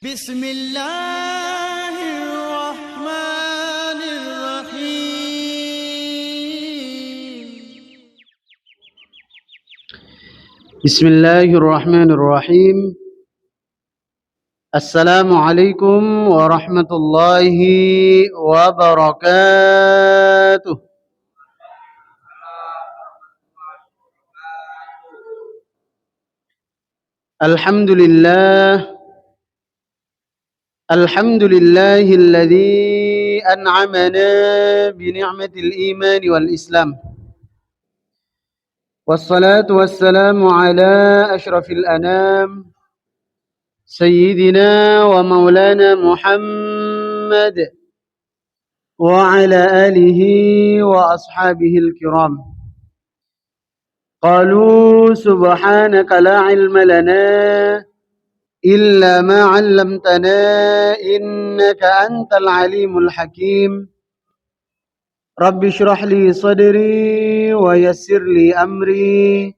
بسم الله الرحمن الرحيم بسم الله الرحمن الرحيم. السلام عليكم ورحمة الله وبركاته. الحمد لله الذي أنعمنا بنعمة الإيمان والإسلام، والصلاة والسلام على أشرف الأنام سيدنا ومولانا محمد وعلى آله وأصحابه الكرام. قالوا سبحانك لا علم لنا إلا ما علمتنا إنك أنت العليم الحكيم. رب اشرح لي صدري ويسر لي أمري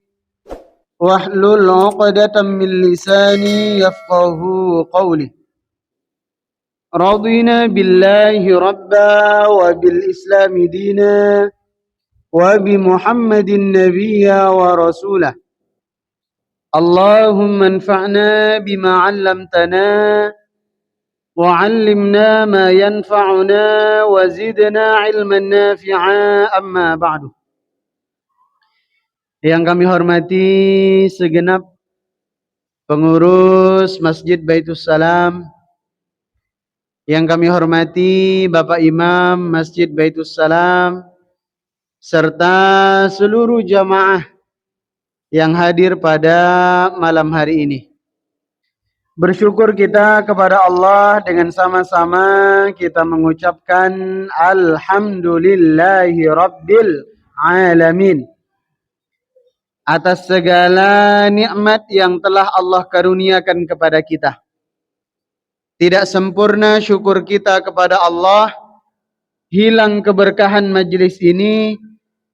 واحلل عقدة من لساني يفقه قولي. رضينا بالله ربا وبالإسلام دينا وبمحمد نبيا ورسوله. اللهم انفعنا بما علمتنا وعلمنا ما ينفعنا وزدنا علما نافعا. أما بعد. Yang kami hormati segenap pengurus Masjid Baitus Salam, yang kami hormati Bapak Imam Masjid Baitus Salam, serta seluruh jamaah yang hadir pada malam hari ini. Bersyukur kita kepada Allah dengan sama-sama kita mengucapkan Alhamdulillahi Rabbil Alamin atas segala nikmat yang telah Allah karuniakan kepada kita. Tidak sempurna syukur kita kepada Allah, hilang keberkahan majlis ini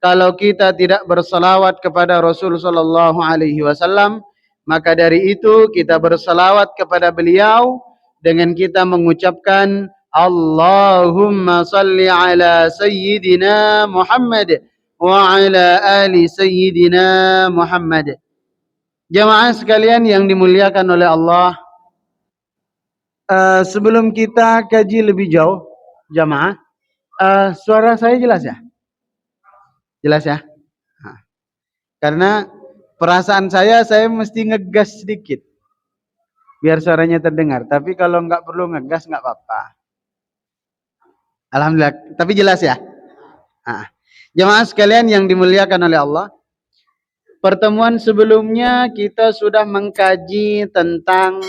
kalau kita tidak bersalawat kepada Rasul sallallahu alaihi wasallam. Maka dari itu kita bersalawat kepada beliau dengan kita mengucapkan Allahumma salli ala Sayyidina Muhammad wa ala ali Sayyidina Muhammad. Jamaah sekalian yang dimuliakan oleh Allah, sebelum kita kaji lebih jauh, jamaah, suara saya jelas ya? Jelas ya? Nah, karena perasaan saya mesti ngegas sedikit biar suaranya terdengar. Tapi kalau nggak perlu ngegas nggak apa-apa. Alhamdulillah. Tapi jelas ya. Nah, jemaah sekalian yang dimuliakan oleh Allah, pertemuan sebelumnya kita sudah mengkaji tentang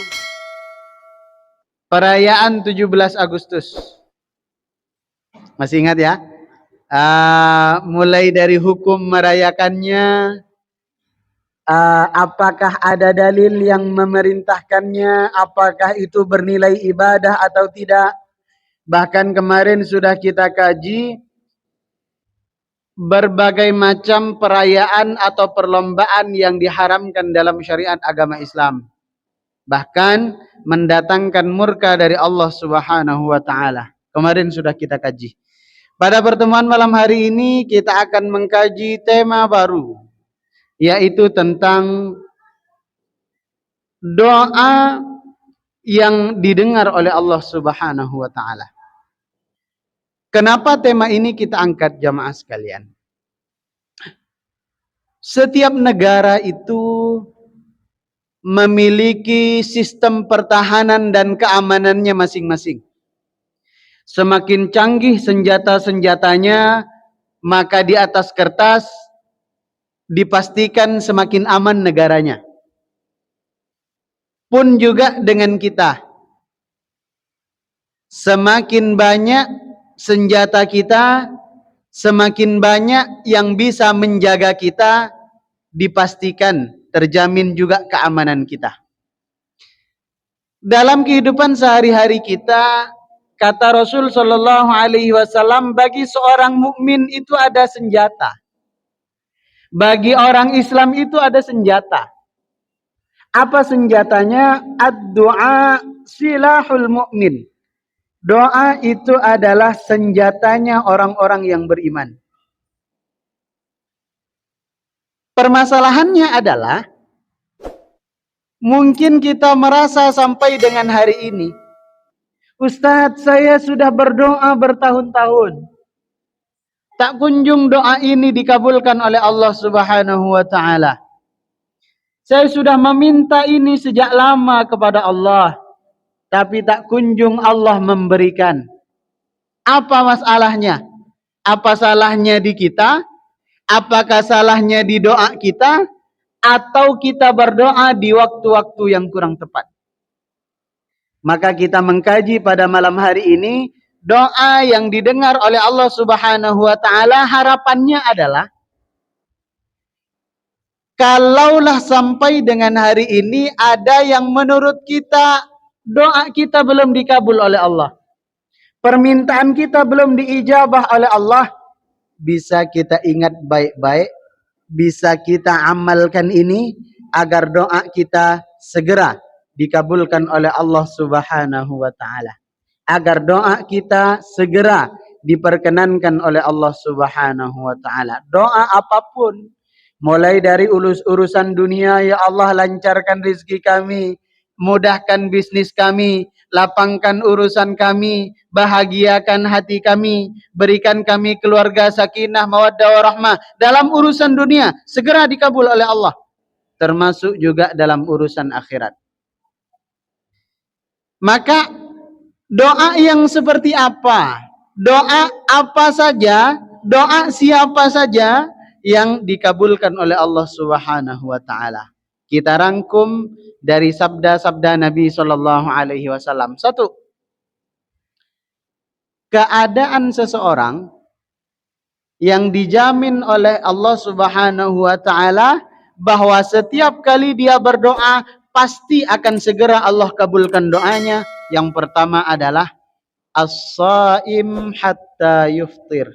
perayaan 17 Agustus. Masih ingat ya? Mulai dari hukum merayakannya, apakah ada dalil yang memerintahkannya, apakah itu bernilai ibadah atau tidak. Bahkan kemarin sudah kita kaji berbagai macam perayaan atau perlombaan yang diharamkan dalam syariat agama Islam, bahkan mendatangkan murka dari Allah Subhanahu wa taala. Kemarin sudah kita kaji. Pada pertemuan malam hari ini kita akan mengkaji tema baru, yaitu tentang doa yang didengar oleh Allah Subhanahu wa taala. Kenapa tema ini kita angkat, jamaah sekalian? Setiap negara itu memiliki sistem pertahanan dan keamanannya masing-masing. Semakin canggih senjata-senjatanya, maka di atas kertas dipastikan semakin aman negaranya. Pun juga dengan kita. Semakin banyak senjata kita, semakin banyak yang bisa menjaga kita, dipastikan terjamin juga keamanan kita. Dalam kehidupan sehari-hari kita, kata Rasul sallallahu alaihi wasallam, bagi seorang mukmin itu ada senjata. Bagi orang Islam itu ada senjata. Apa senjatanya? Ad-du'a silahul mu'min. Doa itu adalah senjatanya orang-orang yang beriman. Permasalahannya adalah, mungkin kita merasa sampai dengan hari ini, Ustadz, saya sudah berdoa bertahun-tahun, tak kunjung doa ini dikabulkan oleh Allah Subhanahu wa ta'ala. Saya sudah meminta ini sejak lama kepada Allah, tapi tak kunjung Allah memberikan. Apa masalahnya? Apa salahnya di kita? Apakah salahnya di doa kita? Atau kita berdoa di waktu-waktu yang kurang tepat? Maka kita mengkaji pada malam hari ini, doa yang didengar oleh Allah Subhanahu wa ta'ala, harapannya adalah, kalaulah sampai dengan hari ini ada yang menurut kita doa kita belum dikabul oleh Allah, permintaan kita belum diijabah oleh Allah, bisa kita ingat baik-baik, bisa kita amalkan ini agar doa kita segera dikabulkan oleh Allah Subhanahu wa ta'ala, agar doa kita segera diperkenankan oleh Allah Subhanahu wa ta'ala. Doa apapun, mulai dari urusan dunia, ya Allah lancarkan rezeki kami, mudahkan bisnis kami, lapangkan urusan kami, bahagiakan hati kami, berikan kami keluarga sakinah, mawaddah warahmah. Dalam urusan dunia segera dikabul oleh Allah, termasuk juga dalam urusan akhirat. Maka doa yang seperti apa? Doa apa saja, doa siapa saja yang dikabulkan oleh Allah Subhanahu wa ta'ala. Kita rangkum dari sabda-sabda Nabi sallallahu alaihi wasallam. 1. Keadaan seseorang yang dijamin oleh Allah Subhanahu wa ta'ala bahwa setiap kali dia berdoa pasti akan segera Allah kabulkan doanya. Yang pertama adalah as-shaim hatta yuftir.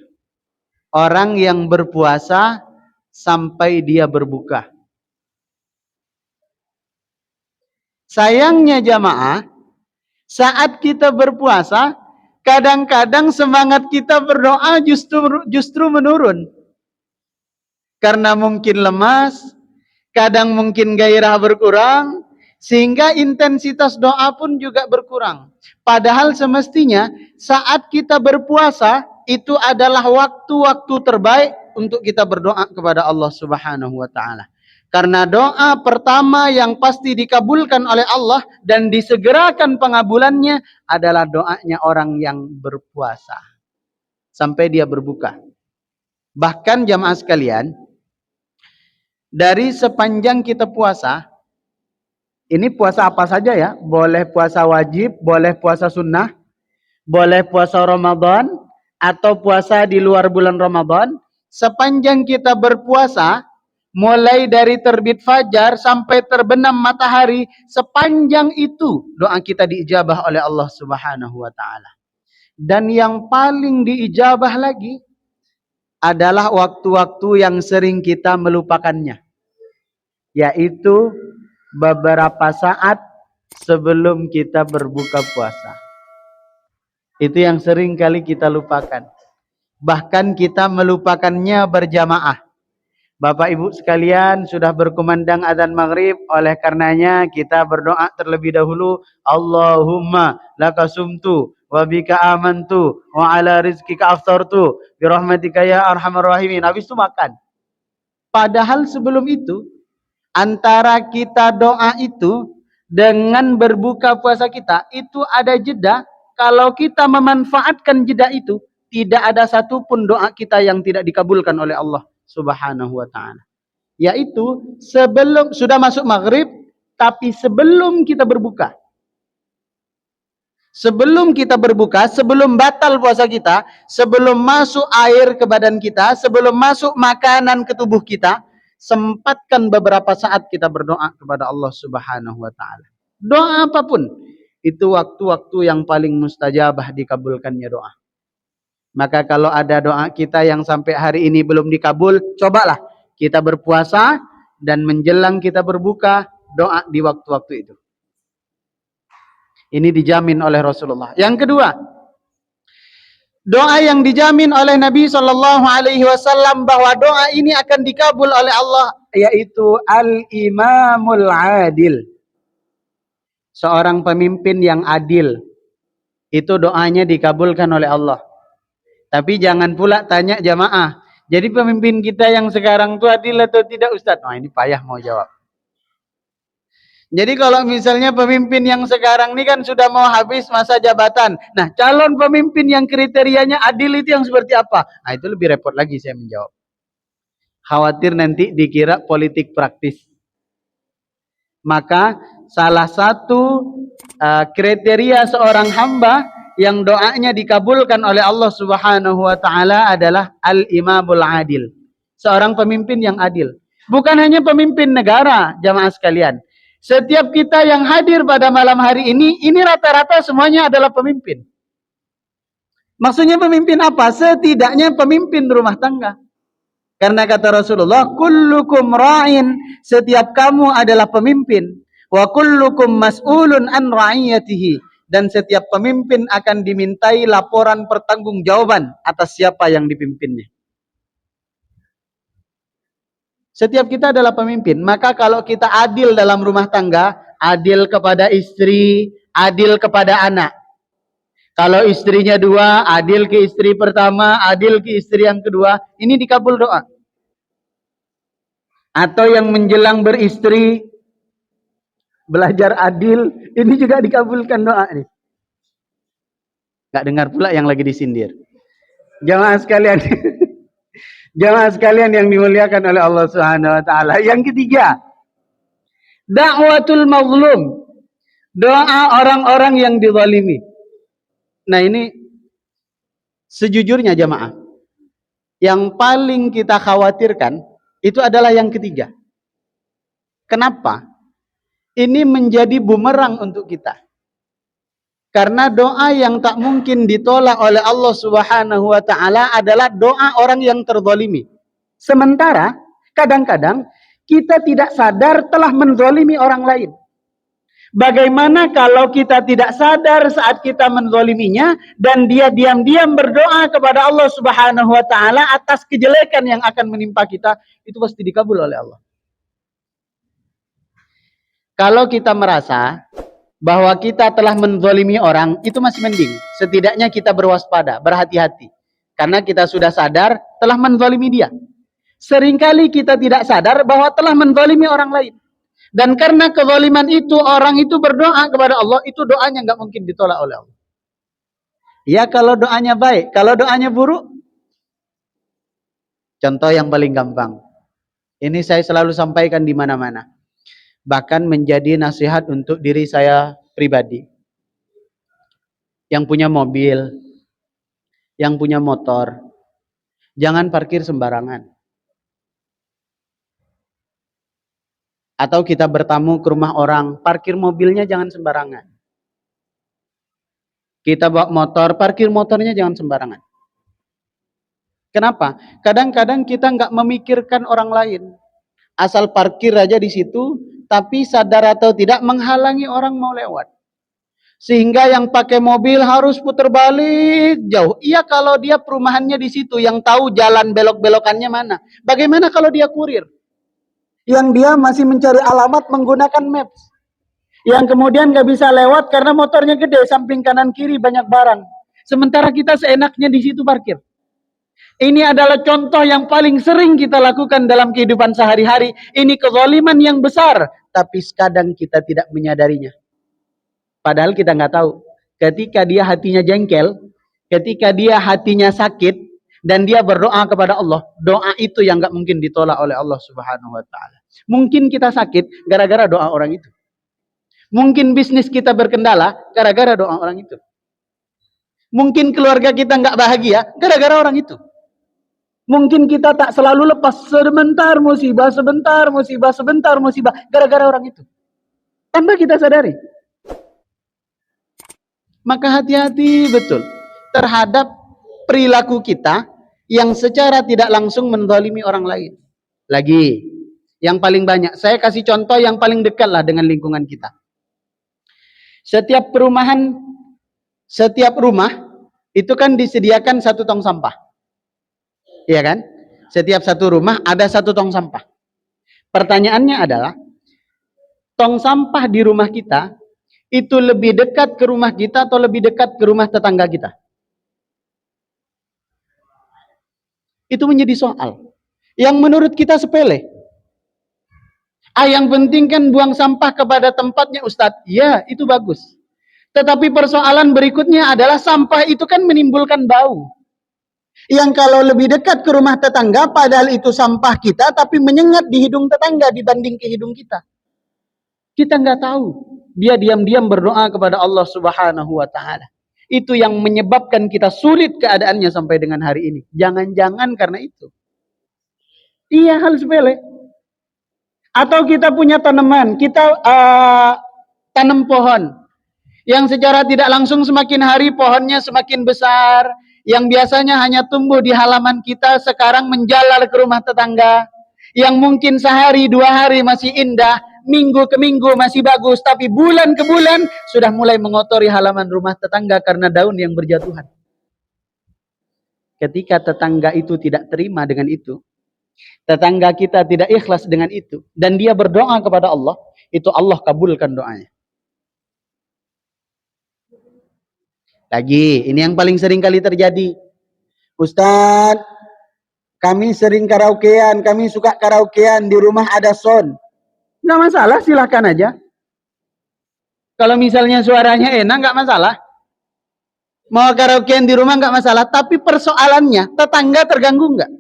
Orang yang berpuasa sampai dia berbuka. Sayangnya jamaah, saat kita berpuasa, kadang-kadang semangat kita berdoa justru menurun. Karena mungkin lemas, kadang mungkin gairah berkurang, sehingga intensitas doa pun juga berkurang. Padahal semestinya saat kita berpuasa, itu adalah waktu-waktu terbaik untuk kita berdoa kepada Allah Subhanahu wa ta'ala. Karena doa pertama yang pasti dikabulkan oleh Allah dan disegerakan pengabulannya adalah doanya orang yang berpuasa sampai dia berbuka. Bahkan jamaah sekalian, dari sepanjang kita puasa, ini puasa apa saja ya, boleh puasa wajib, boleh puasa sunnah, boleh puasa Ramadan, atau puasa di luar bulan Ramadan. Sepanjang kita berpuasa, mulai dari terbit fajar sampai terbenam matahari, sepanjang itu doa kita diijabah oleh Allah Subhanahu wa ta'ala. Dan yang paling diijabah lagi adalah waktu-waktu yang sering kita melupakannya, yaitu beberapa saat sebelum kita berbuka puasa. Itu yang sering kali kita lupakan. Bahkan kita melupakannya berjamaah. Bapak Ibu sekalian, sudah berkumandang azan maghrib, oleh karenanya kita berdoa terlebih dahulu. Allahumma laka sumtu wa bika amantu wa ala rizkika aftartu birahmatika ya arhamar rahimin. Habis itu makan. Padahal sebelum itu, antara kita doa itu dengan berbuka puasa kita, itu ada jeda. Kalau kita memanfaatkan jeda itu, tidak ada satupun doa kita yang tidak dikabulkan oleh Allah Subhanahu wa ta'ala. Yaitu sebelum sudah masuk maghrib, tapi sebelum kita berbuka. Sebelum kita berbuka, sebelum batal puasa kita, sebelum masuk air ke badan kita, sebelum masuk makanan ke tubuh kita, sempatkan beberapa saat kita berdoa kepada Allah Subhanahu wa ta'ala. Doa apapun, itu waktu-waktu yang paling mustajabah dikabulkannya doa. Maka kalau ada doa kita yang sampai hari ini belum dikabul, cobalah kita berpuasa dan menjelang kita berbuka, doa di waktu-waktu itu. Ini dijamin oleh Rasulullah. Yang kedua, doa yang dijamin oleh Nabi Shallallahu Alaihi Wasallam bahwa doa ini akan dikabul oleh Allah, yaitu al-imamul adil. Seorang pemimpin yang adil, itu doanya dikabulkan oleh Allah. Tapi jangan pula tanya jamaah, jadi pemimpin kita yang sekarang itu adil atau tidak Ustaz? Nah, ini payah mau jawab. Jadi kalau misalnya pemimpin yang sekarang ini kan sudah mau habis masa jabatan. Nah, calon pemimpin yang kriterianya adil itu yang seperti apa? Nah, itu lebih repot lagi saya menjawab. Khawatir nanti dikira politik praktis. Maka salah satu kriteria seorang hamba yang doanya dikabulkan oleh Allah Subhanahu wa taala adalah al-imamul adil. Seorang pemimpin yang adil. Bukan hanya pemimpin negara, jamaah sekalian. Setiap kita yang hadir pada malam hari ini rata-rata semuanya adalah pemimpin. Maksudnya pemimpin apa? Setidaknya pemimpin rumah tangga. Karena kata Rasulullah, kullukum ra'in, setiap kamu adalah pemimpin. Wa kullukum mas'ulun an ra'iyatihi. Dan setiap pemimpin akan dimintai laporan pertanggungjawaban atas siapa yang dipimpinnya. Setiap kita adalah pemimpin. Maka kalau kita adil dalam rumah tangga, adil kepada istri, adil kepada anak. Kalau istrinya dua, adil ke istri pertama, adil ke istri yang kedua. Ini dikabul doa. Atau yang menjelang beristri, belajar adil, ini juga dikabulkan doa nih. Gak dengar pula yang lagi disindir. Jamaah sekalian. Jamaah sekalian yang dimuliakan oleh Allah Subhanahu wa taala. Yang ketiga, da'watul mazlum. Doa orang-orang yang dizalimi. Nah, ini sejujurnya jamaah, yang paling kita khawatirkan itu adalah yang ketiga. Kenapa? Ini menjadi bumerang untuk kita. Karena doa yang tak mungkin ditolak oleh Allah Subhanahu wa taala adalah doa orang yang terzalimi. Sementara kadang-kadang kita tidak sadar telah menzalimi orang lain. Bagaimana kalau kita tidak sadar saat kita menzaliminya dan dia diam-diam berdoa kepada Allah Subhanahu wa taala atas kejelekan yang akan menimpa kita, itu pasti dikabul oleh Allah. Kalau kita merasa bahwa kita telah menzalimi orang, itu masih mending. Setidaknya kita berwaspada, berhati-hati. Karena kita sudah sadar telah menzalimi dia. Seringkali kita tidak sadar bahwa telah menzalimi orang lain. Dan karena kezaliman itu, orang itu berdoa kepada Allah, itu doanya nggak mungkin ditolak oleh Allah. Ya kalau doanya baik, kalau doanya buruk. Contoh yang paling gampang. Ini saya selalu sampaikan di mana-mana. Bahkan menjadi nasihat untuk diri saya pribadi. Yang punya mobil, yang punya motor, jangan parkir sembarangan. Atau kita bertamu ke rumah orang, parkir mobilnya jangan sembarangan. Kita bawa motor, parkir motornya jangan sembarangan. Kenapa? Kadang-kadang kita nggak memikirkan orang lain. Asal parkir aja di situ, tapi sadar atau tidak menghalangi orang mau lewat. Sehingga yang pakai mobil harus putar balik jauh. Iya kalau dia perumahannya di situ, yang tahu jalan belok-belokannya mana. Bagaimana kalau dia kurir? Yang dia masih mencari alamat menggunakan maps. Yang kemudian nggak bisa lewat karena motornya gede, samping kanan kiri banyak barang. Sementara kita seenaknya di situ parkir. Ini adalah contoh yang paling sering kita lakukan dalam kehidupan sehari-hari. Ini kezaliman yang besar, tapi kadang kita tidak menyadarinya. Padahal kita nggak tahu. Ketika dia hatinya jengkel, ketika dia hatinya sakit, dan dia berdoa kepada Allah, doa itu yang nggak mungkin ditolak oleh Allah Subhanahu wa taala. Mungkin kita sakit gara-gara doa orang itu. Mungkin bisnis kita berkendala gara-gara doa orang itu. Mungkin keluarga kita nggak bahagia gara-gara orang itu. Mungkin kita tak selalu lepas, sebentar musibah, sebentar musibah, sebentar musibah, gara-gara orang itu. Tanpa kita sadari. Maka hati-hati betul terhadap perilaku kita yang secara tidak langsung menzalimi orang lain. Lagi, yang paling banyak, saya kasih contoh yang paling dekat lah dengan lingkungan kita. Setiap perumahan, setiap rumah itu kan disediakan satu tong sampah. Iya kan? Setiap satu rumah ada satu tong sampah. Pertanyaannya adalah, tong sampah di rumah kita itu lebih dekat ke rumah kita atau lebih dekat ke rumah tetangga kita? Itu menjadi soal yang menurut kita sepele. Yang penting kan buang sampah kepada tempatnya, Ustadz. Ya, itu bagus. Tetapi persoalan berikutnya adalah sampah itu kan menimbulkan bau. Yang kalau lebih dekat ke rumah tetangga, padahal itu sampah kita, tapi menyengat di hidung tetangga dibanding ke hidung kita. Kita nggak tahu. Dia diam-diam berdoa kepada Allah Subhanahu wa Ta'ala. Itu yang menyebabkan kita sulit keadaannya sampai dengan hari ini. Jangan-jangan karena itu. Iya, hal sepele. Atau kita punya tanaman, kita tanam pohon. Yang secara tidak langsung semakin hari pohonnya semakin besar. Yang biasanya hanya tumbuh di halaman kita, sekarang menjalar ke rumah tetangga. Yang mungkin sehari, 2 hari masih indah, minggu ke minggu masih bagus, tapi bulan ke bulan sudah mulai mengotori halaman rumah tetangga karena daun yang berjatuhan. Ketika tetangga itu tidak terima dengan itu, tetangga kita tidak ikhlas dengan itu, dan dia berdoa kepada Allah, itu Allah kabulkan doanya. Lagi, ini yang paling sering kali terjadi. Ustadz, kami sering karaokean, kami suka karaokean, di rumah ada sound. Nggak masalah, silahkan aja. Kalau misalnya suaranya enak, nggak masalah. Mau karaokean di rumah nggak masalah, tapi persoalannya, tetangga terganggu nggak?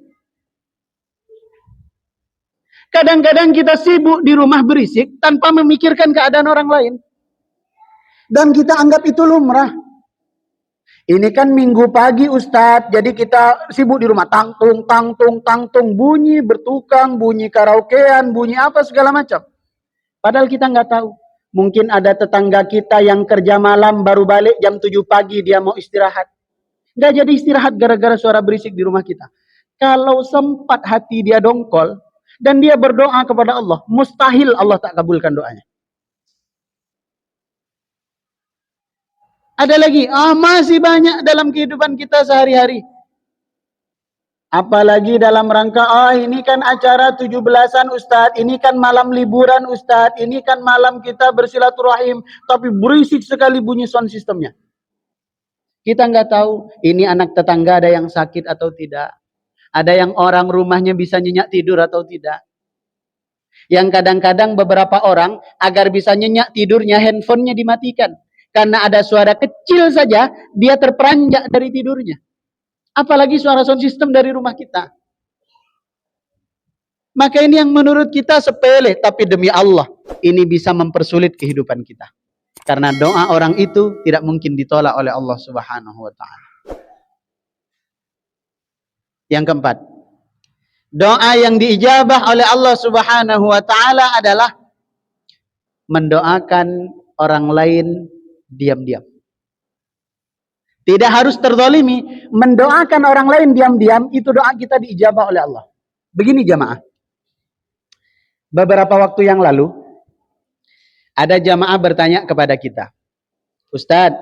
Kadang-kadang kita sibuk di rumah berisik tanpa memikirkan keadaan orang lain. Dan kita anggap itu lumrah. Ini kan minggu pagi Ustadz, jadi kita sibuk di rumah. Tangtung, tangtung, tangtung, bunyi bertukang, bunyi karaokean, bunyi apa segala macam. Padahal kita nggak tahu. Mungkin ada tetangga kita yang kerja malam baru balik jam 7 pagi, dia mau istirahat. Nggak jadi istirahat gara-gara suara berisik di rumah kita. Kalau sempat hati dia dongkol, dan dia berdoa kepada Allah, mustahil Allah tak kabulkan doanya. Ada lagi, masih banyak dalam kehidupan kita sehari-hari. Apalagi dalam rangka, ini kan acara 17-an Ustadz, ini kan malam liburan Ustadz, ini kan malam kita bersilaturahim, tapi berisik sekali bunyi sound systemnya. Kita nggak tahu, ini anak tetangga ada yang sakit atau tidak. Ada yang orang rumahnya bisa nyenyak tidur atau tidak. Yang kadang-kadang beberapa orang agar bisa nyenyak tidurnya, handphonenya dimatikan. Karena ada suara kecil saja, dia terperanjak dari tidurnya. Apalagi suara sound system dari rumah kita. Maka ini yang menurut kita sepele, tapi demi Allah, ini bisa mempersulit kehidupan kita. Karena doa orang itu tidak mungkin ditolak oleh Allah Subhanahu wa Ta'ala. Yang keempat, doa yang diijabah oleh Allah Subhanahu wa Ta'ala adalah mendoakan orang lain diam-diam. Tidak harus terzalimi, mendoakan orang lain diam-diam, itu doa kita diijabah oleh Allah. Begini jamaah, beberapa waktu yang lalu ada jamaah bertanya kepada kita, Ustadz,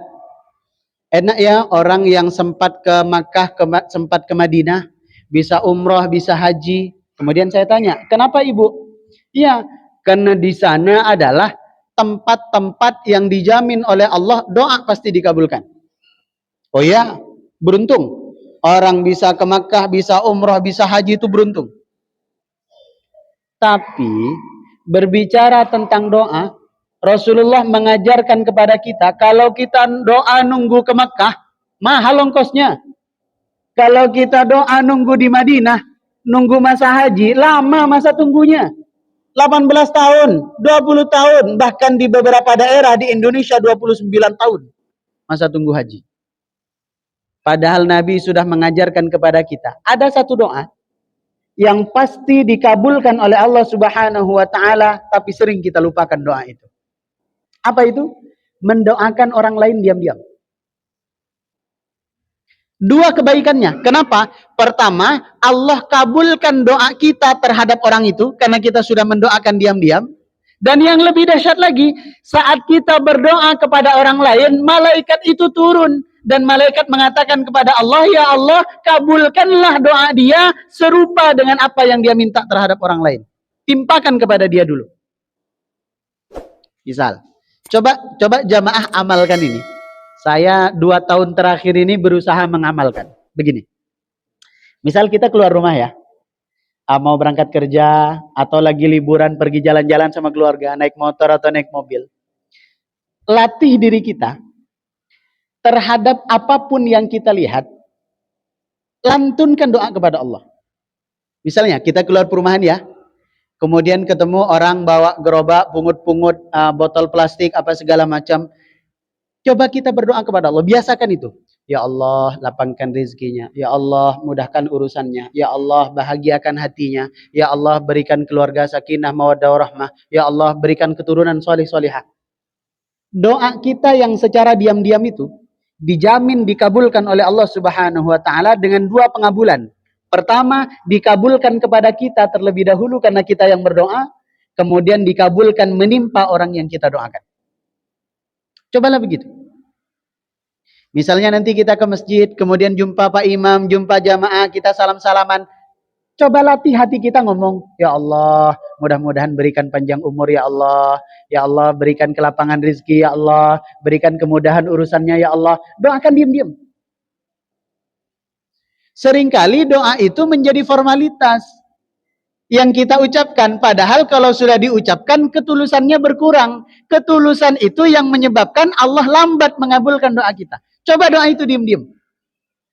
enak ya orang yang sempat ke Makkah, sempat ke Madinah, bisa umroh, bisa haji. Kemudian saya tanya, kenapa ibu? Ya, karena di sana adalah tempat-tempat yang dijamin oleh Allah, doa pasti dikabulkan. Oh ya, beruntung. Orang bisa ke Makkah, bisa umroh, bisa haji, itu beruntung. Tapi berbicara tentang doa, Rasulullah mengajarkan kepada kita, kalau kita doa nunggu ke Makkah, mahal ongkosnya. Kalau kita doa nunggu di Madinah, nunggu masa haji, lama masa tunggunya. 18 tahun, 20 tahun, bahkan di beberapa daerah di Indonesia 29 tahun masa tunggu haji. Padahal Nabi sudah mengajarkan kepada kita, ada satu doa yang pasti dikabulkan oleh Allah Subhanahu wa Ta'ala, tapi sering kita lupakan doa itu. Apa itu? Mendoakan orang lain diam-diam. Dua kebaikannya. Kenapa? Pertama, Allah kabulkan doa kita terhadap orang itu karena kita sudah mendoakan diam-diam. Dan yang lebih dahsyat lagi, saat kita berdoa kepada orang lain, malaikat itu turun. Dan malaikat mengatakan kepada Allah, ya Allah, kabulkanlah doa dia serupa dengan apa yang dia minta terhadap orang lain. Timpakan kepada dia dulu. Misal, coba jamaah amalkan ini. Saya 2 tahun terakhir ini berusaha mengamalkan. Begini, misal kita keluar rumah ya, mau berangkat kerja, atau lagi liburan pergi jalan-jalan sama keluarga, naik motor atau naik mobil. Latih diri kita terhadap apapun yang kita lihat, lantunkan doa kepada Allah. Misalnya kita keluar perumahan ya, kemudian ketemu orang bawa gerobak, pungut-pungut botol plastik, apa segala macam. Coba kita berdoa kepada Allah, biasakan itu. Ya Allah, lapangkan rezekinya. Ya Allah, mudahkan urusannya. Ya Allah, bahagiakan hatinya. Ya Allah, berikan keluarga sakinah, mawaddah, warahmah. Ya Allah, berikan keturunan soleh-solehah. Doa kita yang secara diam-diam itu dijamin dikabulkan oleh Allah Subhanahu wa taala dengan 2 pengabulan. Pertama, dikabulkan kepada kita terlebih dahulu karena kita yang berdoa, kemudian dikabulkan menimpa orang yang kita doakan. Cobalah begitu. Misalnya nanti kita ke masjid, kemudian jumpa Pak Imam, jumpa jamaah, kita salam-salaman. Coba latih hati kita ngomong, ya Allah, mudah-mudahan berikan panjang umur ya Allah. Ya Allah, berikan kelapangan rezeki ya Allah. Berikan kemudahan urusannya ya Allah. Doakan diam-diam. Seringkali doa itu menjadi formalitas yang kita ucapkan. Padahal kalau sudah diucapkan, ketulusannya berkurang. Ketulusan itu yang menyebabkan Allah lambat mengabulkan doa kita. Coba doa itu diam-diam.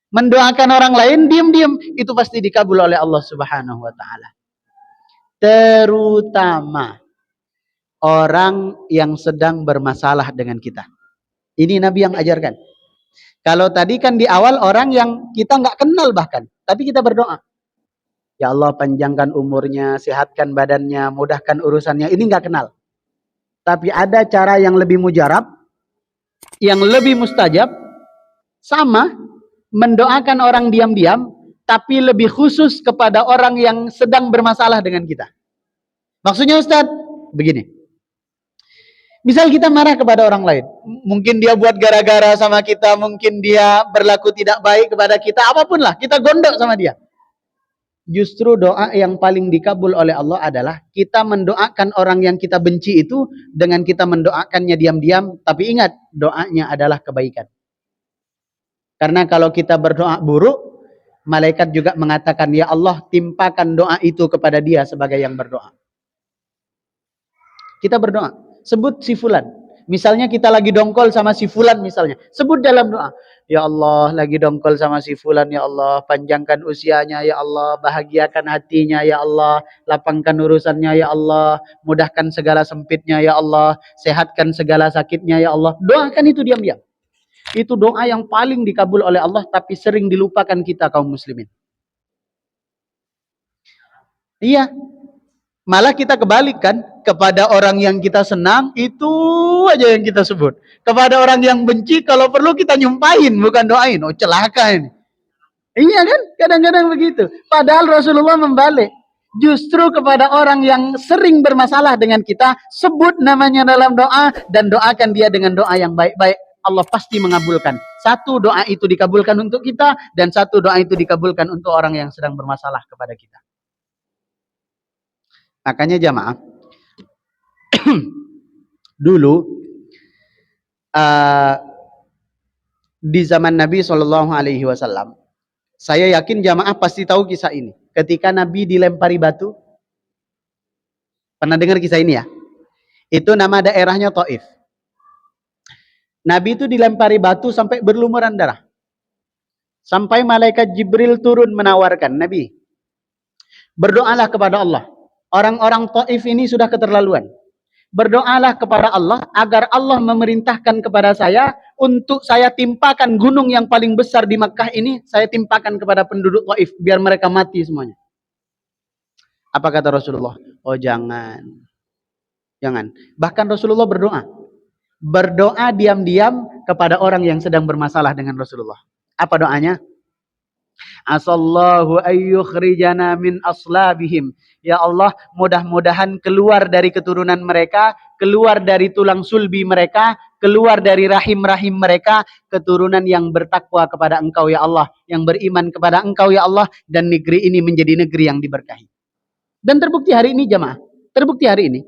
Mendoakan orang lain diam-diam, itu pasti dikabul oleh Allah Subhanahu wa taala. Terutama orang yang sedang bermasalah dengan kita. Ini Nabi yang ajarkan. Kalau tadi kan di awal orang yang kita nggak kenal bahkan, tapi kita berdoa. Ya Allah, panjangkan umurnya, sehatkan badannya, mudahkan urusannya. Ini nggak kenal. Tapi ada cara yang lebih mujarab, yang lebih mustajab, sama mendoakan orang diam-diam, tapi lebih khusus kepada orang yang sedang bermasalah dengan kita. Maksudnya Ustadz, begini. Misal kita marah kepada orang lain. Mungkin dia buat gara-gara sama kita, mungkin dia berlaku tidak baik kepada kita, apapun lah, kita gondok sama dia. Justru doa yang paling dikabul oleh Allah adalah kita mendoakan orang yang kita benci itu dengan kita mendoakannya diam-diam, tapi ingat, doanya adalah kebaikan. Karena kalau kita berdoa buruk, malaikat juga mengatakan, ya Allah, timpakan doa itu kepada dia sebagai yang berdoa. Kita berdoa, sebut si fulan. Misalnya kita lagi dongkol sama si fulan misalnya. Sebut dalam doa, ya Allah, lagi dongkol sama si fulan, ya Allah, panjangkan usianya, ya Allah, bahagiakan hatinya, ya Allah, lapangkan urusannya, ya Allah, mudahkan segala sempitnya, ya Allah, sehatkan segala sakitnya, ya Allah. Doakan itu diam-diam. Itu doa yang paling dikabul oleh Allah, tapi sering dilupakan kita kaum muslimin. Iya, malah kita kebalikan. Kepada orang yang kita senang, itu aja yang kita sebut. Kepada orang yang benci, kalau perlu kita nyumpahin, bukan doain. Oh, celaka ini. Iya kan? Kadang-kadang begitu. Padahal Rasulullah membalik. Justru kepada orang yang sering bermasalah dengan kita, sebut namanya dalam doa, dan doakan dia dengan doa yang baik-baik. Allah pasti mengabulkan. Satu doa itu dikabulkan untuk kita, dan satu doa itu dikabulkan untuk orang yang sedang bermasalah kepada kita. Makanya jamaah, dulu di zaman Nabi SAW, saya yakin jamaah pasti tahu kisah ini. Ketika Nabi dilempari batu, pernah dengar kisah ini ya? Itu nama daerahnya Taif. Nabi itu dilempari batu sampai berlumuran darah. Sampai malaikat Jibril turun menawarkan, Nabi, berdoalah kepada Allah. Orang-orang Taif ini sudah keterlaluan. Berdoalah kepada Allah agar Allah memerintahkan kepada saya untuk saya timpakan gunung yang paling besar di Makkah ini, saya timpakan kepada penduduk Taif biar mereka mati semuanya. Apa kata Rasulullah? Oh, jangan. Jangan. Bahkan Rasulullah berdoa diam-diam kepada orang yang sedang bermasalah dengan Rasulullah. Apa doanya? Asallahu ayyukhrijana min aslabihim. Ya Allah, mudah-mudahan keluar dari keturunan mereka, keluar dari tulang sulbi mereka, keluar dari rahim-rahim mereka, keturunan yang bertakwa kepada Engkau ya Allah, yang beriman kepada Engkau ya Allah, dan negeri ini menjadi negeri yang diberkahi. Dan terbukti hari ini jamaah, terbukti hari ini,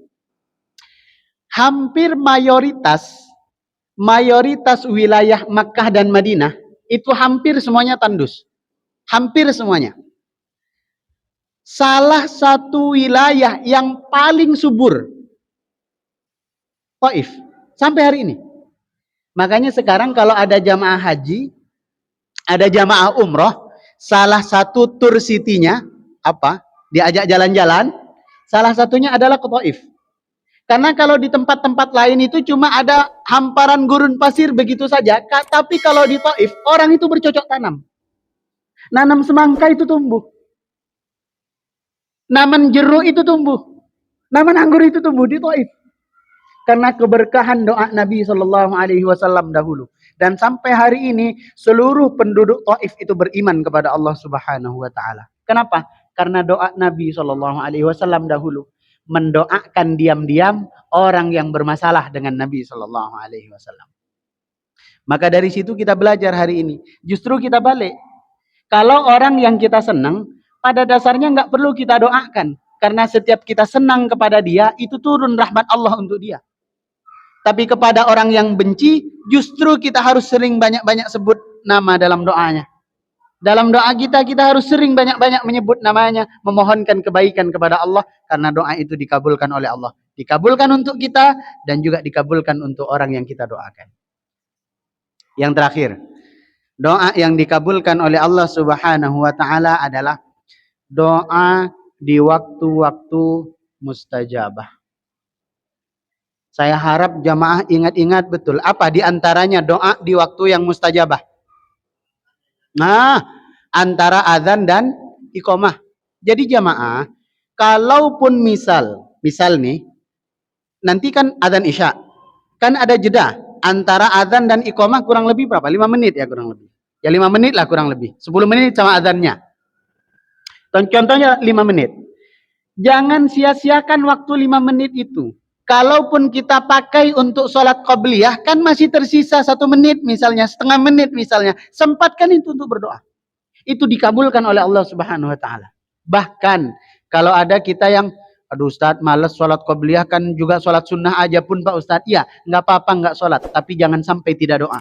hampir mayoritas wilayah Makkah dan Madinah, itu hampir semuanya tandus. Hampir semuanya. Salah satu wilayah yang paling subur, Taif, sampai hari ini. Makanya sekarang kalau ada jamaah haji, ada jamaah umroh, salah satu tur city-nya, apa? Diajak jalan-jalan, salah satunya adalah ke Taif. Karena kalau di tempat-tempat lain itu cuma ada hamparan gurun pasir begitu saja. Tapi kalau di Taif, orang itu bercocok tanam. Nanam semangka itu tumbuh. Naman jeruk itu tumbuh. Naman anggur itu tumbuh di Taif. Karena keberkahan doa Nabi SAW dahulu. Dan sampai hari ini seluruh penduduk Taif itu beriman kepada Allah Subhanahu wa taala. Kenapa? Karena doa Nabi SAW dahulu mendoakan diam-diam orang yang bermasalah dengan Nabi SAW. Maka dari situ kita belajar hari ini. Justru kita balik. Kalau orang yang kita senang, pada dasarnya nggak perlu kita doakan. Karena setiap kita senang kepada dia, itu turun rahmat Allah untuk dia. Tapi kepada orang yang benci, justru kita harus sering banyak-banyak sebut nama dalam doanya. Dalam doa kita harus sering banyak-banyak menyebut namanya, memohonkan kebaikan kepada Allah, karena doa itu dikabulkan oleh Allah. Dikabulkan untuk kita, dan juga dikabulkan untuk orang yang kita doakan. Yang terakhir, doa yang dikabulkan oleh Allah Subhanahu wa taala adalah doa di waktu-waktu mustajabah. Saya harap jamaah ingat-ingat betul. Apa di antaranya doa di waktu yang mustajabah? Nah, antara azan dan iqamah. Jadi jamaah, kalaupun misal nih, nanti kan azan isya. Kan ada jeda antara azan dan iqamah kurang lebih berapa? 5 menit ya kurang lebih. Ya 5 menit lah kurang lebih. 10 menit sama azannya. Contohnya 5 menit. Jangan sia-siakan waktu 5 menit itu. Kalaupun kita pakai untuk sholat qobliyah, kan masih tersisa 1 menit misalnya, setengah menit misalnya. Sempatkan itu untuk berdoa. Itu dikabulkan oleh Allah Subhanahu wa taala. Bahkan kalau ada kita yang, aduh Ustadz males sholat qobliyah, kan juga sholat sunnah aja pun Pak Ustadz. Iya, nggak apa-apa nggak sholat, tapi jangan sampai tidak doa.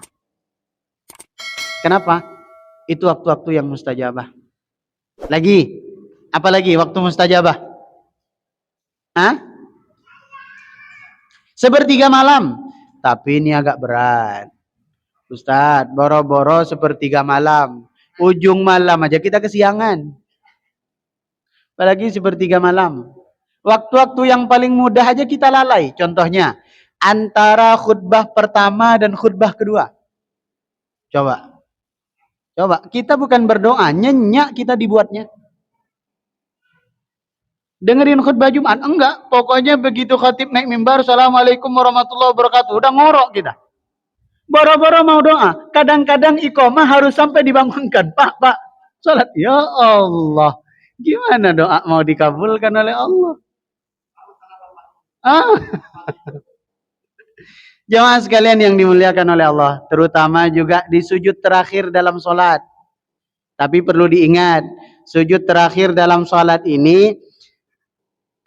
Kenapa? Itu waktu-waktu yang mustajabah. Lagi, apalagi waktu mustajabah? Hah? Sepertiga malam. Tapi ini agak berat. Ustadz, boro-boro sepertiga malam. Ujung malam aja kita kesiangan. Apalagi sepertiga malam. Waktu-waktu yang paling mudah aja kita lalai. Contohnya, antara khutbah pertama dan khutbah kedua. Coba. Kita bukan berdoa, nyenyak kita dibuatnya. Dengerin khutbah Jumat? Enggak. Pokoknya begitu khatib naik mimbar, Assalamualaikum warahmatullahi wabarakatuh. Udah ngorok kita. Boro-boro mau doa. Kadang-kadang iqamah harus sampai dibangunkan. Pak, sholat. Ya Allah. Gimana doa mau dikabulkan oleh Allah? Jemaah sekalian yang dimuliakan oleh Allah. Terutama juga di sujud terakhir dalam sholat. Tapi perlu diingat. Sujud terakhir dalam sholat ini,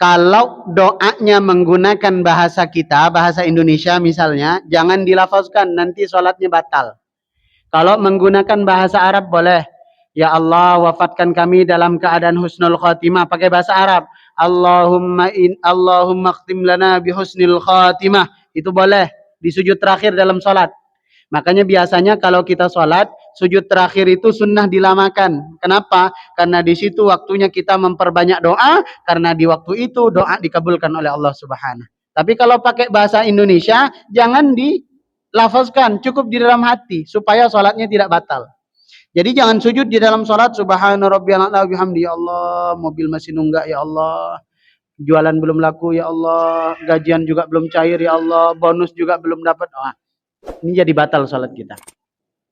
kalau doanya menggunakan bahasa kita, bahasa Indonesia misalnya, jangan dilafazkan, nanti sholatnya batal. Kalau menggunakan bahasa Arab boleh. Ya Allah, wafatkan kami dalam keadaan husnul khatimah. Pakai bahasa Arab. Allahumma khtim lana bihusnil khatimah. Itu boleh. Di sujud terakhir dalam sholat. Makanya biasanya kalau kita sholat, sujud terakhir itu sunnah dilamakan. Kenapa? Karena di situ waktunya kita memperbanyak doa, karena di waktu itu doa dikabulkan oleh Allah Subhanahu. Tapi kalau pakai bahasa Indonesia, jangan dilafazkan, cukup di dalam hati supaya sholatnya tidak batal. Jadi jangan sujud di dalam sholat, Subhana rabbiyal a'la bihamdi, ya Allah, mobil masih nunggak, ya Allah, jualan belum laku, ya Allah, gajian juga belum cair, ya Allah, bonus juga belum dapat. Ini jadi batal sholat kita.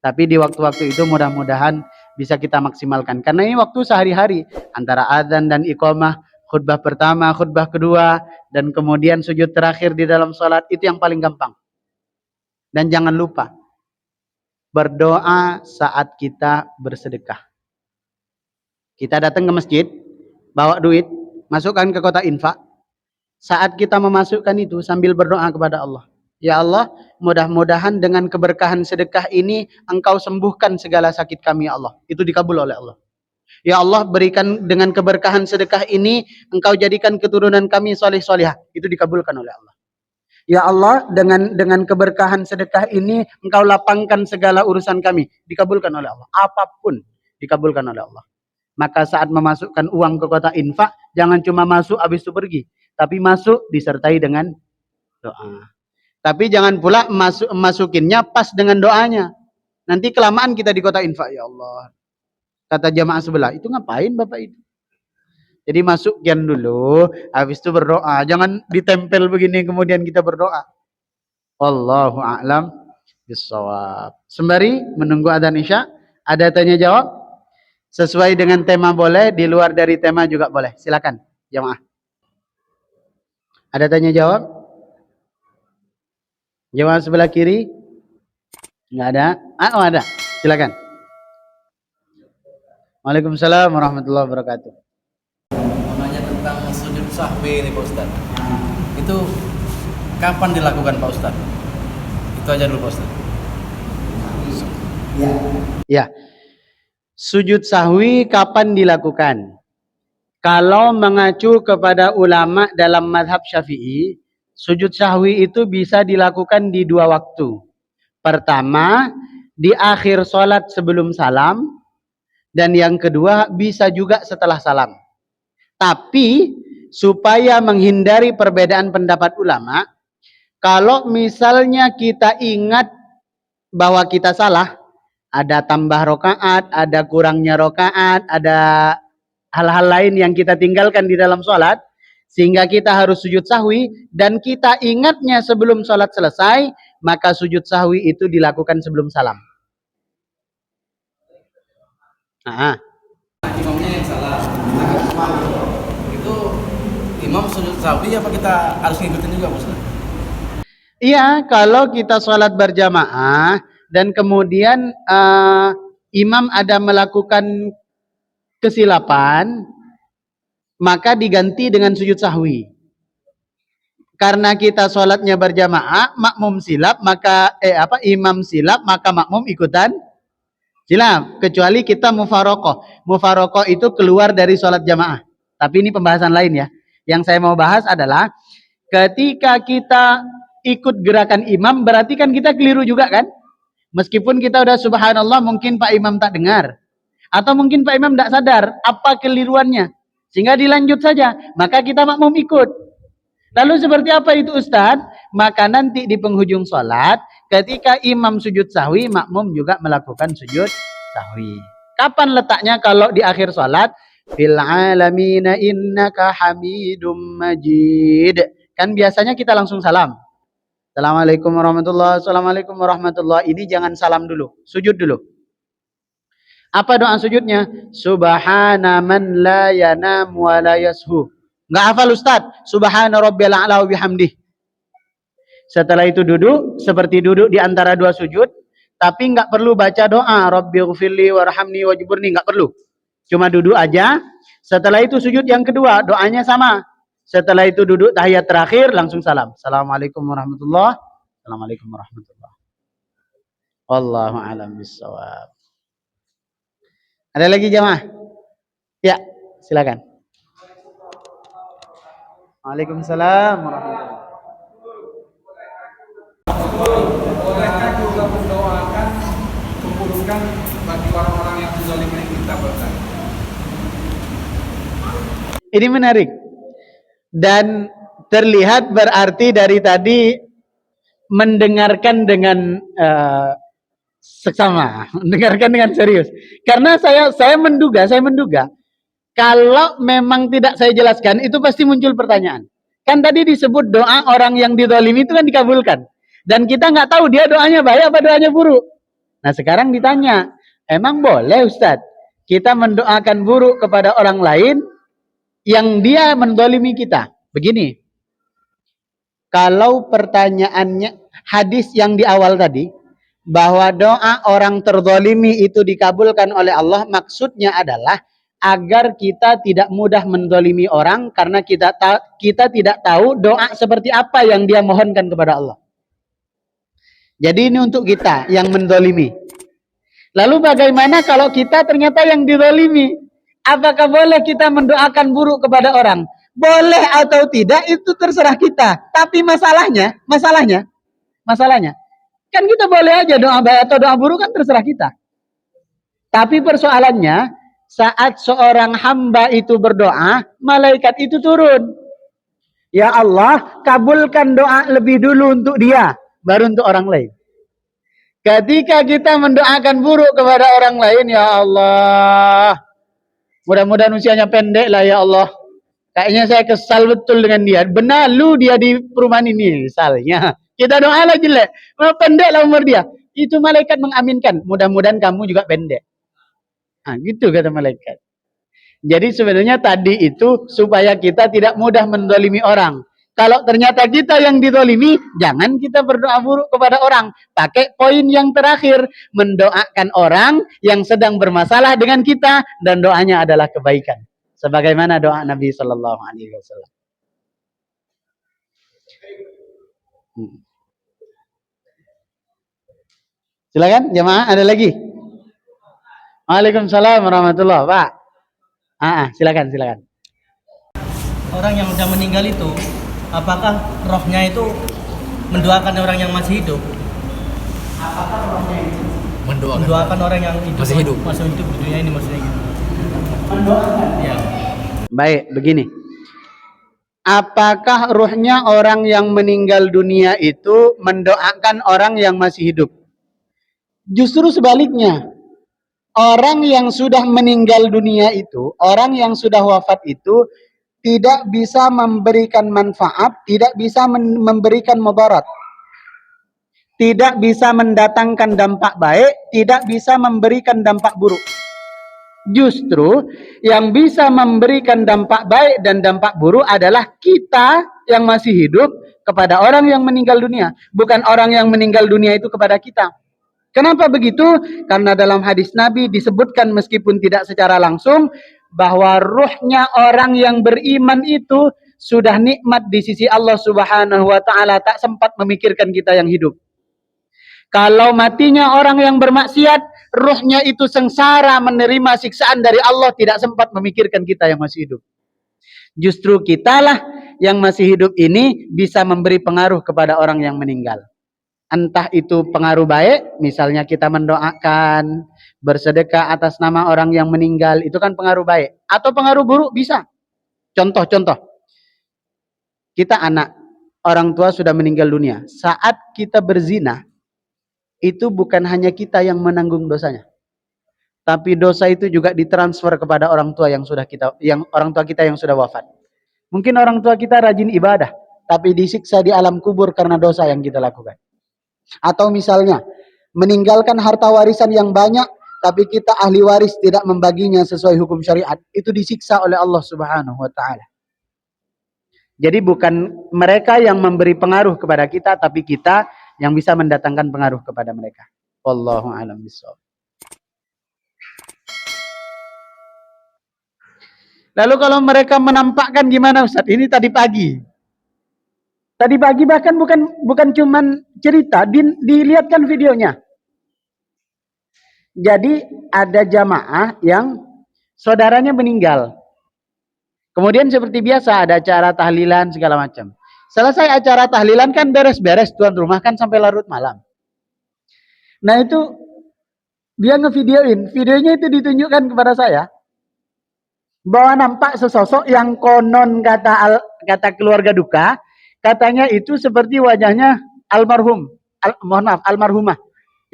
Tapi di waktu-waktu itu mudah-mudahan bisa kita maksimalkan. Karena ini waktu sehari-hari. Antara azan dan iqamah, khutbah pertama, khutbah kedua, dan kemudian sujud terakhir di dalam sholat, itu yang paling gampang. Dan jangan lupa, berdoa saat kita bersedekah. Kita datang ke masjid, bawa duit, masukkan ke kotak infak. Saat kita memasukkan itu sambil berdoa kepada Allah. Ya Allah, mudah-mudahan dengan keberkahan sedekah ini Engkau sembuhkan segala sakit kami ya Allah. Itu dikabul oleh Allah. Ya Allah, berikan dengan keberkahan sedekah ini Engkau jadikan keturunan kami soleh-solehah. Itu dikabulkan oleh Allah. Ya Allah, dengan keberkahan sedekah ini Engkau lapangkan segala urusan kami. Dikabulkan oleh Allah. Apapun dikabulkan oleh Allah. Maka saat memasukkan uang ke kotak infak, jangan cuma masuk habis itu pergi. Tapi masuk disertai dengan doa. Tapi jangan pula masukinnya pas dengan doanya. Nanti kelamaan kita di kotak infak. Ya Allah. Kata jamaah sebelah, itu ngapain Bapak itu? Jadi masukkan dulu, habis itu berdoa. Jangan ditempel begini kemudian kita berdoa. Wallahu a'lam bissawab. Sembari menunggu adzan Isya, ada tanya jawab? Sesuai dengan tema boleh, di luar dari tema juga boleh. Silakan, jamaah. Ada tanya jawab? Jamaah sebelah kiri? Enggak ada? Oh ada. Silakan. Waalaikumsalam warahmatullahi wabarakatuh. Mau nanya tentang sujud sahwi ini Pak Ustaz. Itu kapan dilakukan Pak Ustaz? Itu aja dulu Pak Ustaz. Ya. Sujud sahwi kapan dilakukan? Kalau mengacu kepada ulama dalam mazhab Syafi'i, sujud sahwi itu bisa dilakukan di dua waktu. Pertama, di akhir sholat sebelum salam, dan yang kedua bisa juga setelah salam. Tapi supaya menghindari perbedaan pendapat ulama, kalau misalnya kita ingat bahwa kita salah, ada tambah rokaat, ada kurangnya rokaat, ada hal-hal lain yang kita tinggalkan di dalam sholat, sehingga kita harus sujud sahwi, dan kita ingatnya sebelum sholat selesai, maka sujud sahwi itu dilakukan sebelum salam. Imamnya yang salah. Itu imam sujud sahwi apa kita harus ngikutin juga Pak Ustaz? Iya, kalau kita sholat berjamaah, dan kemudian imam ada melakukan kesilapan, maka diganti dengan sujud sahwi. Karena kita sholatnya berjamaah, makmum silap, maka imam silap, maka makmum ikutan silap. Kecuali kita mufarokoh. Mufarokoh itu keluar dari sholat jamaah. Tapi ini pembahasan lain ya. Yang saya mau bahas adalah ketika kita ikut gerakan imam, berarti kan kita keliru juga kan? Meskipun kita udah subhanallah, mungkin Pak Imam tak dengar. Atau mungkin Pak Imam tak sadar apa keliruannya. Sehingga dilanjut saja. Maka kita makmum ikut. Lalu seperti apa itu Ustadz? Maka nanti di penghujung sholat, ketika imam sujud sahwi, makmum juga melakukan sujud sahwi. Kapan letaknya kalau di akhir sholat? Fil alamina innaka hamidum majid. Kan biasanya kita langsung salam. Assalamualaikum warahmatullahi wabarakatuh. Assalamualaikum warahmatullahi wabarakatuh. Ini jangan salam dulu, sujud dulu. Apa doa sujudnya? Subhana man la yanam wa la yashu. Enggak hafal Ustaz. Subhana rabbiyal a'la wa bihamdih. Setelah itu duduk seperti duduk di antara dua sujud, tapi enggak perlu baca doa Rabbighfirli warhamni wajburni, enggak perlu. Cuma duduk aja. Setelah itu sujud yang kedua, doanya sama. Setelah itu duduk tahiyat terakhir, langsung salam. Assalamualaikum warahmatullahi wabarakatuh. Assalamualaikum warahmatullahi wabarakatuh. Wallahu a'lam bissawab. Ada lagi jamaah? Ya, silakan. Waalaikumsalam warahmatullahi wabarakatuh. Bolehkah juga mendoakan keburukan bagi orang-orang yang menzalimi kita, Pak? Ini menarik. Dan terlihat berarti dari tadi mendengarkan dengan seksama, mendengarkan dengan serius. Karena saya menduga kalau memang tidak saya jelaskan itu pasti muncul pertanyaan. Kan tadi disebut doa orang yang dizalimi itu kan dikabulkan. Dan kita nggak tahu dia doanya baik apa doanya buruk. Nah sekarang ditanya, emang boleh Ustadz kita mendoakan buruk kepada orang lain yang dia mendolimi kita. Begini, kalau pertanyaannya hadis yang di awal tadi, bahwa doa orang terzalimi itu dikabulkan oleh Allah, maksudnya adalah agar kita tidak mudah mendolimi orang karena kita tidak tahu doa seperti apa yang dia mohonkan kepada Allah. Jadi ini untuk kita yang mendolimi. Lalu bagaimana kalau kita ternyata yang didolimi? Apakah boleh kita mendoakan buruk kepada orang? Boleh atau tidak itu terserah kita. Tapi masalahnya, kan kita boleh aja doa baik atau doa buruk kan terserah kita. Tapi persoalannya, saat seorang hamba itu berdoa, malaikat itu turun. Ya Allah, kabulkan doa lebih dulu untuk dia, baru untuk orang lain. Ketika kita mendoakan buruk kepada orang lain, ya Allah, mudah-mudahan usianya pendek lah ya Allah. Kayaknya saya kesal betul dengan dia. Benalu dia di perumahan ini misalnya. Kita doa lah jelek. Pendek lah umur dia. Itu malaikat mengaminkan. Mudah-mudahan kamu juga pendek. Nah, gitu kata malaikat. Jadi sebenarnya tadi itu supaya kita tidak mudah mendolimi orang. Kalau ternyata kita yang didolimi, jangan kita berdoa buruk kepada orang. Pakai poin yang terakhir. Mendoakan orang yang sedang bermasalah dengan kita. Dan doanya adalah kebaikan. Sebagaimana doa Nabi Sallallahu Alaihi Wasallam. Silakan jemaah, ada lagi? Waalaikumsalam warahmatullahi wabarakatuh. Pak. Silakan. Orang yang sudah meninggal itu, apakah rohnya itu mendoakan orang yang masih hidup? Apakah rohnya itu mendoakan orang yang hidup, masih hidup di dunia ini maksudnya gitu. mendoakan? Ya. Baik, begini. Apakah ruhnya orang yang meninggal dunia itu mendoakan orang yang masih hidup? Justru sebaliknya. Orang yang sudah meninggal dunia itu, orang yang sudah wafat itu tidak bisa memberikan manfaat, tidak bisa memberikan mudarat. Tidak bisa mendatangkan dampak baik, tidak bisa memberikan dampak buruk. Justru yang bisa memberikan dampak baik dan dampak buruk adalah kita yang masih hidup kepada orang yang meninggal dunia. Bukan orang yang meninggal dunia itu kepada kita. Kenapa begitu? Karena dalam hadis Nabi disebutkan meskipun tidak secara langsung bahwa ruhnya orang yang beriman itu sudah nikmat di sisi Allah Subhanahu wa taala, tak sempat memikirkan kita yang hidup. Kalau matinya orang yang bermaksiat, ruhnya itu sengsara menerima siksaan dari Allah, tidak sempat memikirkan kita yang masih hidup. Justru kitalah yang masih hidup ini bisa memberi pengaruh kepada orang yang meninggal. Entah itu pengaruh baik, misalnya kita mendoakan, bersedekah atas nama orang yang meninggal, itu kan pengaruh baik. Atau pengaruh buruk bisa. Contoh. Kita anak, orang tua sudah meninggal dunia. Saat kita berzina, itu bukan hanya kita yang menanggung dosanya. Tapi dosa itu juga ditransfer kepada orang tua yang kita yang sudah wafat. Mungkin orang tua kita rajin ibadah, tapi disiksa di alam kubur karena dosa yang kita lakukan. Atau misalnya meninggalkan harta warisan yang banyak, tapi kita ahli waris tidak membaginya sesuai hukum syariat, itu disiksa oleh Allah Subhanahu wa taala. Jadi bukan mereka yang memberi pengaruh kepada kita, tapi kita yang bisa mendatangkan pengaruh kepada mereka. Wallahu a'lam bishawab. Lalu kalau mereka menampakkan gimana Ustaz? Ini tadi pagi. Tadi pagi bahkan bukan cuman cerita, dilihatkan videonya. Jadi ada jamaah yang saudaranya meninggal. Kemudian seperti biasa ada acara tahlilan segala macam. Selesai acara tahlilan kan beres-beres, tuan rumah kan sampai larut malam. Nah itu dia ngevideoin, videonya itu ditunjukkan kepada saya. Bahwa nampak sesosok yang konon kata keluarga duka, katanya itu seperti wajahnya almarhumah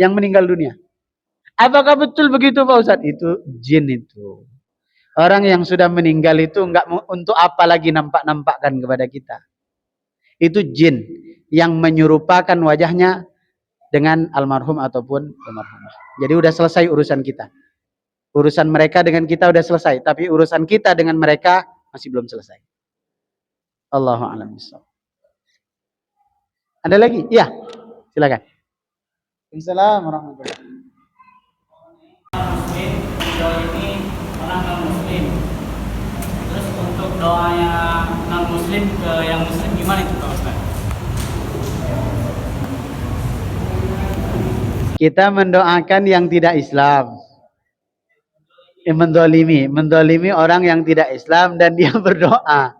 yang meninggal dunia. Apakah betul begitu Pak Ustadz? Itu jin itu. Orang yang sudah meninggal itu enggak untuk apa lagi nampak-nampakkan kepada kita. Itu jin yang menyerupakan wajahnya dengan almarhum ataupun almarhumah. Jadi udah selesai urusan kita. Urusan mereka dengan kita udah selesai, tapi urusan kita dengan mereka Masih belum selesai. Allahu a'lam bishawab. Ada lagi? Iya. Silakan. Waalaikumsalam warahmatullahi wabarakatuh. Muslim, ini orang non muslim. Terus untuk doanya non muslim ke yang muslim gimana itu Pak Ustaz? Kita mendoakan yang tidak Islam. Mendolimi orang yang tidak Islam dan dia berdoa.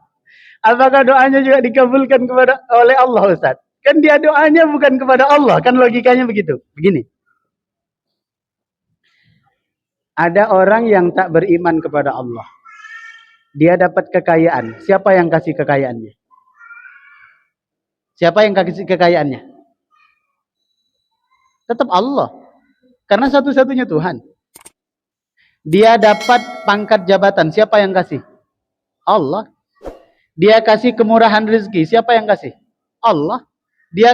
Apakah doanya juga dikabulkan oleh Allah, Ustaz? Kan dia doanya bukan kepada Allah, kan logikanya begitu. Begini. Ada orang yang tak beriman kepada Allah. Dia dapat kekayaan. Siapa yang kasih kekayaannya? Siapa yang kasih kekayaannya? Tetap Allah. Karena satu-satunya Tuhan. Dia dapat pangkat jabatan. Siapa yang kasih? Allah. Dia kasih kemurahan rezeki. Siapa yang kasih? Allah. Dia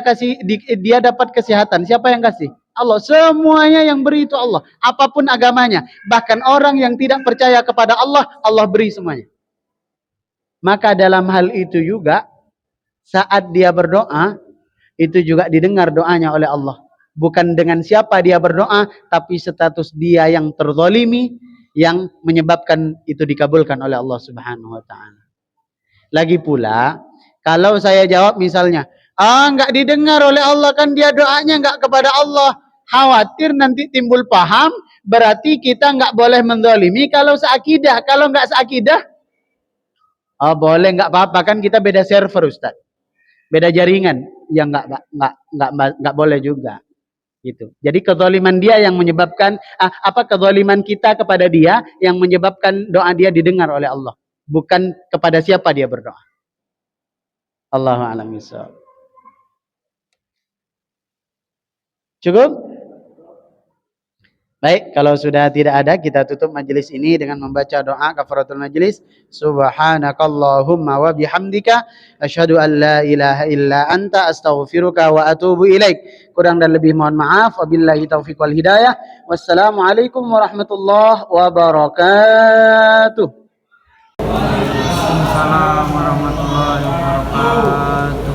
dapat kesehatan. Siapa yang kasih? Allah. Semuanya yang beri itu Allah. Apapun agamanya. Bahkan orang yang tidak percaya kepada Allah, Allah beri semuanya. Maka dalam hal itu juga, saat dia berdoa, itu juga didengar doanya oleh Allah. Bukan dengan siapa dia berdoa, tapi status dia yang terzalimi, yang menyebabkan itu dikabulkan oleh Allah Subhanahu wa ta'ala. Lagi pula, kalau saya jawab misalnya, enggak didengar oleh Allah, kan dia doanya enggak kepada Allah. Khawatir nanti timbul paham, berarti kita enggak boleh menzalimi kalau seakidah. Kalau enggak seakidah, boleh, enggak apa-apa, kan kita beda server, Ustaz. Beda jaringan, ya enggak boleh juga. Gitu. Jadi kezaliman dia yang menyebabkan kezaliman kita kepada dia yang menyebabkan doa dia didengar oleh Allah, bukan kepada siapa dia berdoa. Allahu a'lam bishawab. Cukup? Baik, kalau sudah tidak ada, kita tutup majelis ini dengan membaca doa kafaratul majelis. Subhanakallahumma wa bihamdika asyhadu an la ilaha illa anta astaghfiruka wa atubu ilaik. Kurang dan lebih mohon maaf. Wabillahi taufiq wal hidayah. Wassalamualaikum warahmatullahi wabarakatuh. Waalaikumsalam warahmatullahi wabarakatuh.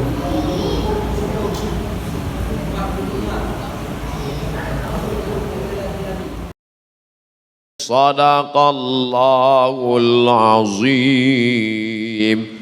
Sadaqallahul azim.